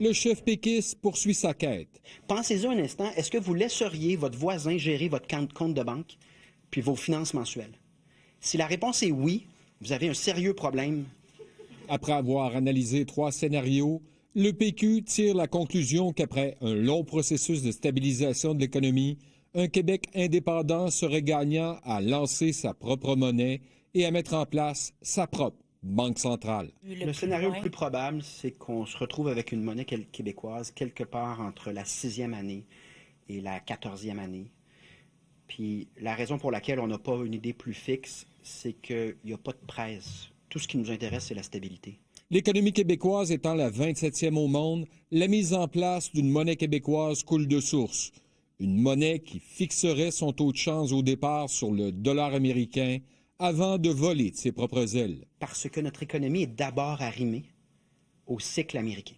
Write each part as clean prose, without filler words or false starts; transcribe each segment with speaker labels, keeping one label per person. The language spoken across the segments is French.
Speaker 1: le chef péquiste poursuit sa quête.
Speaker 2: Pensez-y un instant, est-ce que vous laisseriez votre voisin gérer votre compte de banque puis vos finances mensuelles? Si la réponse est oui, vous avez un sérieux problème.
Speaker 1: Après avoir analysé 3 scénarios, le PQ tire la conclusion qu'après un long processus de stabilisation de l'économie, un Québec indépendant serait gagnant à lancer sa propre monnaie et à mettre en place sa propre banque centrale.
Speaker 2: Le scénario le plus probable, c'est qu'on se retrouve avec une monnaie québécoise quelque part entre la 6e année et la 14e année. Puis la raison pour laquelle on n'a pas une idée plus fixe, c'est qu'il n'y a pas de presse. Tout ce qui nous intéresse, c'est la stabilité.
Speaker 1: L'économie québécoise étant la 27e au monde, la mise en place d'une monnaie québécoise coule de source. Une monnaie qui fixerait son taux de change au départ sur le dollar américain avant de voler de ses propres ailes.
Speaker 2: Parce que notre économie est d'abord arrimée au cycle américain.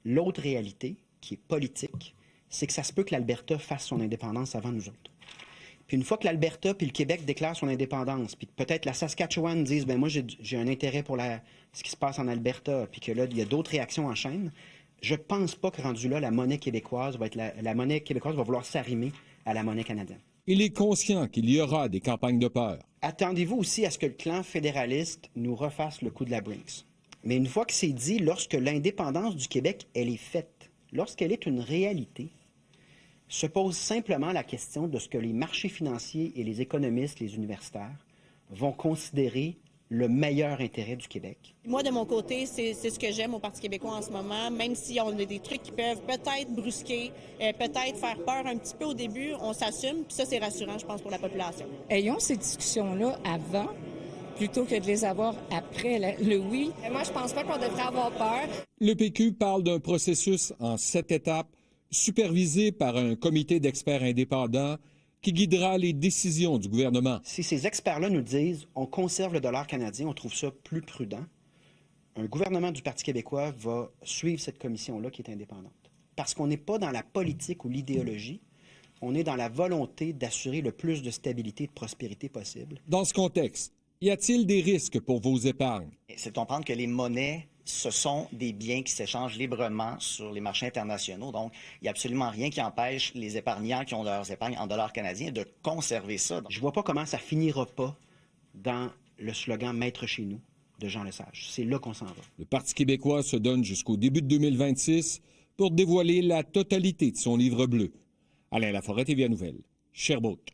Speaker 2: L'autre réalité, qui est politique, c'est que ça se peut que l'Alberta fasse son indépendance avant nous autres. Puis une fois que l'Alberta puis le Québec déclarent son indépendance, puis peut-être la Saskatchewan disent « ben moi j'ai un intérêt pour ce qui se passe en Alberta », puis que là, il y a d'autres réactions en chaîne, je pense pas que rendu là, la monnaie québécoise va être la monnaie québécoise va vouloir s'arrimer à la monnaie canadienne.
Speaker 1: Il est conscient qu'il y aura des campagnes de peur.
Speaker 2: Attendez-vous aussi à ce que le clan fédéraliste nous refasse le coup de la Brinks. Mais une fois que c'est dit, lorsque l'indépendance du Québec, elle est faite, lorsqu'elle est une réalité, se pose simplement la question de ce que les marchés financiers et les économistes, les universitaires, vont considérer le meilleur intérêt du Québec.
Speaker 3: Moi, de mon côté, c'est ce que j'aime au Parti québécois en ce moment. Même si on a des trucs qui peuvent peut-être brusquer, peut-être faire peur un petit peu au début, on s'assume. Puis ça, c'est rassurant, je pense, pour la population.
Speaker 4: Ayons ces discussions-là avant, plutôt que de les avoir après le oui.
Speaker 5: Moi, je pense pas qu'on devrait avoir peur.
Speaker 1: Le PQ parle d'un processus en 7 étapes, supervisé par un comité d'experts indépendants qui guidera les décisions du gouvernement.
Speaker 2: Si ces experts-là nous disent on conserve le dollar canadien, on trouve ça plus prudent, un gouvernement du Parti québécois va suivre cette commission-là qui est indépendante. Parce qu'on n'est pas dans la politique ou l'idéologie, on est dans la volonté d'assurer le plus de stabilité et de prospérité possible.
Speaker 1: Dans ce contexte, y a-t-il des risques pour vos épargnes?
Speaker 6: C'est de comprendre que les monnaies, ce sont des biens qui s'échangent librement sur les marchés internationaux. Donc, il n'y a absolument rien qui empêche les épargnants qui ont leurs épargnes en dollars canadiens de conserver ça.
Speaker 2: Je ne vois pas comment ça finira pas dans le slogan « Maître chez nous » de Jean Lesage. C'est là qu'on s'en va.
Speaker 1: Le Parti québécois se donne jusqu'au début de 2026 pour dévoiler la totalité de son livre bleu. Alain Laforêt, TVA Nouvelles, Sherbrooke.